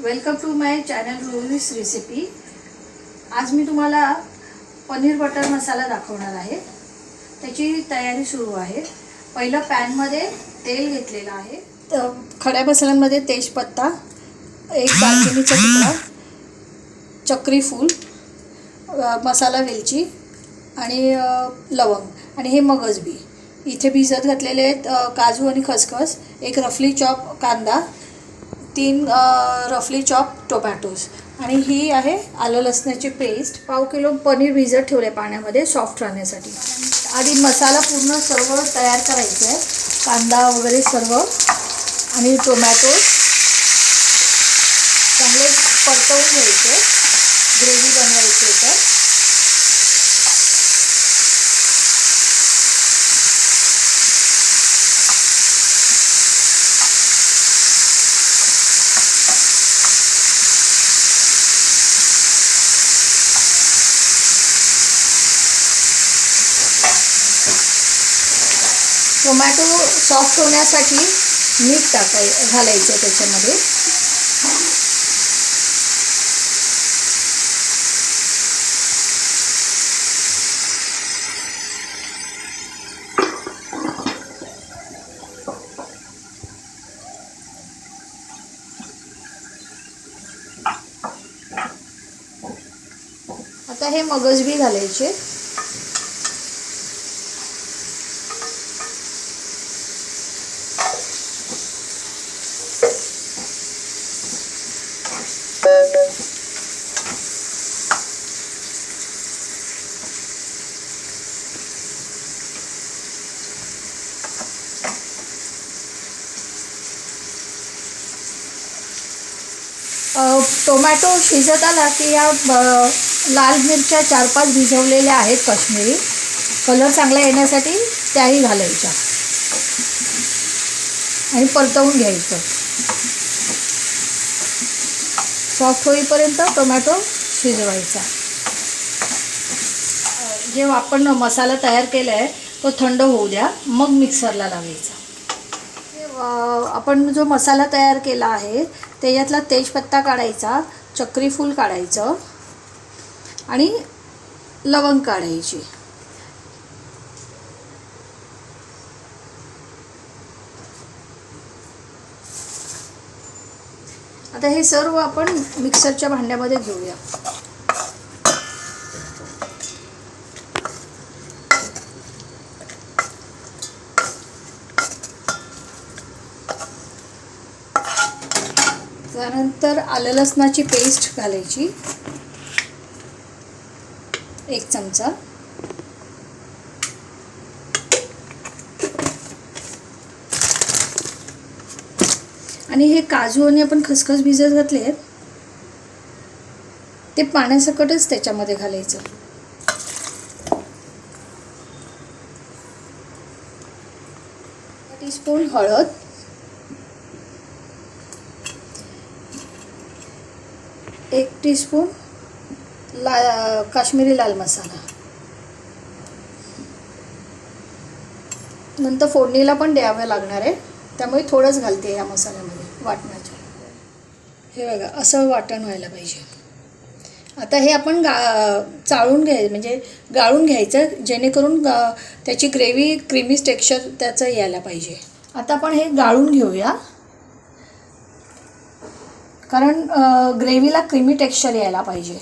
Welcome to my channel Rohi's recipe. आज मी तुम्हाला पनीर बटर मसाला दाखवणार आहे। त्याची तयारी सुरू आहे। पहिलं पॅनमध्ये तेल घेतलेलं आहे। खड्या मसाल्यांमध्ये तेजपत्ता, एक दालचिनीचा तुकडा, चक्री फूल, मसाला वेलची आणि लवंग आणि हे मगज बी इथे भिजत घातलेले आहेत। काजू आणि खसखस, एक रफली चॉप कांदा, 3 रफली चॉप टोमॅटोज आणि ही आहे आलं लसणाची पेस्ट। पाव किलो पनीर भिजत ठेवले पाण्यामध्ये सॉफ्ट राहण्यासाठी। आधी मसाला पूर्ण सर्व तयार करायचं आहे। कांदा वगैरे सर्व आणि टोमॅटो चांगले परतवून घ्यायचे। ग्रेव्ही बनवायची तर टोमॅटो सॉफ्ट होण्यासाठी मीठ घालायचं त्याच्यामध्ये। आता हे मगज बी घालायचे। टोमॅटो शिजत आला की या लाल मिरच्या 4-5 भिजवलेल्या आहेत काश्मीरी, कलर चांगला येण्यासाठी त्याही घालायच्या आणि परतवून घ्यायचं। सॉफ्ट होईपर्यंत टोमॅटो शिजवायचा। जे आपण मसाला तयार केला आहे तो थंड होऊ द्या, मग मिक्सरला लावायचा। आपण जो मसाला तयार केला आहे त्याच्यातला तेजपत्ता काढायचा, चक्री फूल काढायचं आणि लवंग काढायची। आता हे सर्व आपण मिक्सरच्या भांड्यामध्ये घेऊया। त्यानंतर आलं लसणाची पेस्ट घालायची 1 चमचा, आणि हे काजू आणि आपण खसखस भिजत घातले ते पाण्यासकटच त्याच्यामध्ये घालायचं। टीस्पून हळद, 1 टीस्पून काश्मीरी लाल मसाला। नंतर फोडणीला पण द्यावं लागणार आहे, त्यामुळे थोडंच घालते या मसाल्यामध्ये वाटणाच्या। हे बघा असं वाटण व्हायला पाहिजे। आता हे आपण चाळून म्हणजे गाळून घ्यायचं, जेणेकरून त्याची ग्रेव्ही क्रीमी टेक्स्चर त्याचं यायला पाहिजे। आता आपण हे गाळून घेऊया, कारण ग्रेव्हीला क्रीमी टेक्स्चर यायला पाहिजे।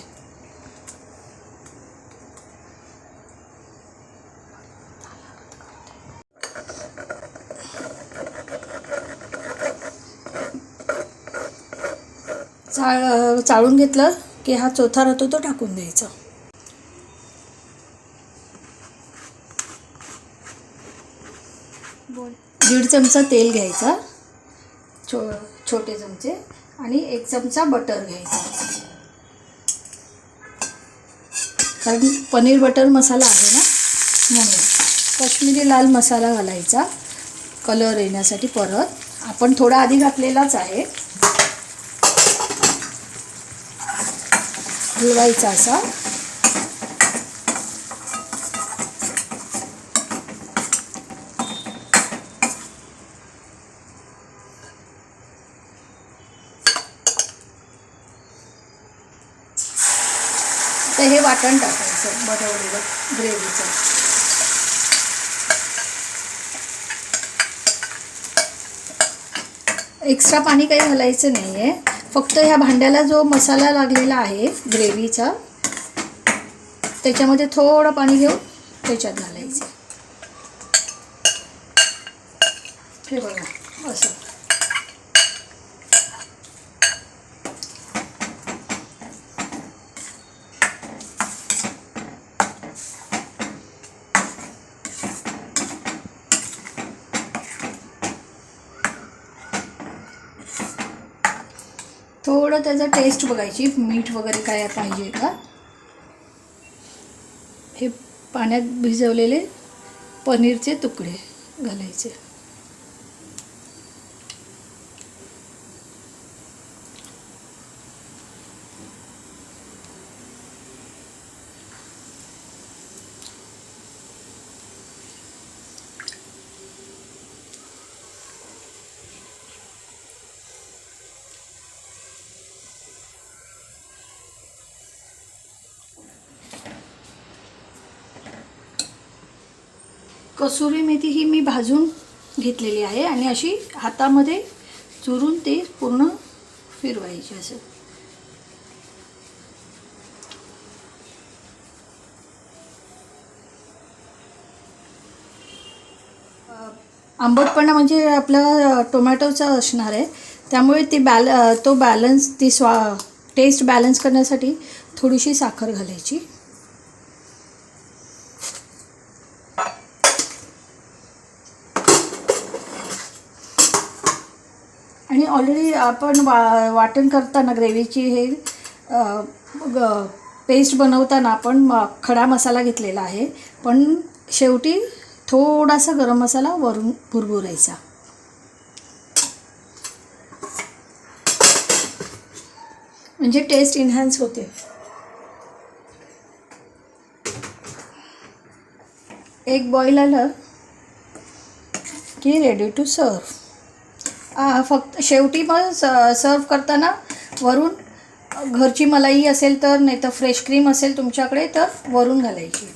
चाळून घेतलं की हा चौथा राहतो तो टाकून द्यायचा। दीड चमचा तेल घ्यायचा, छोटे चमचे, आणि 1 चमचा बटर घ्यायचा। कारण पनीर बटर मसाला आहे ना, म्हणून काश्मीरी लाल मसाला घालायचा कलर येण्यासाठी। परत आपण थोडा आधी घातलेलाच आहे, हलवायचा असा। आता हे वाटण टाकायचं बनवलेलं ग्रेव्हीचं. एक्स्ट्रा पाणी काही घालायचं नाही आहे, फक्त ह्या भांड्याला जो मसाला लागलेला आहे ग्रेव्हीचा त्याच्यामध्ये थोडं पाणी घेऊन त्याच्यात घालायचं. हे बघा असं. थोडं त्याचा टेस्ट बघायची, मीठ वगैरे काय पाहिजे का. हे पाण्यात भिजवलेले पनीरचे तुकडे घालायचे. कसुरी मेथी ही मी भाजून घेतलेली आहे आणि अशी हातामध्ये चुरून ती पूर्ण फिरवायची असं. आंबटपणा म्हणजे आपला टोमॅटोचा असणार आहे, त्यामुळे ती तो बॅलन्स ती टेस्ट बॅलन्स करण्यासाठी थोडीशी साखर घालायची. आणि ऑलरेडी आपण वाटण करताना ग्रेव्हीची हे पेस्ट बनवताना आपण खडा मसाला घेतलेला आहे, पण शेवटी थोडासा गरम मसाला वरून भुरभुरायचा. म्हणजे टेस्ट इन्हान्स होते. एक बॉईल आलं की रेडी टू सर्व. फक्त शेवटी मग सर्व करताना वरून घरची मलाई असेल तर, नाही तर फ्रेश क्रीम असेल तुमच्याकडे तर वरून घालायची.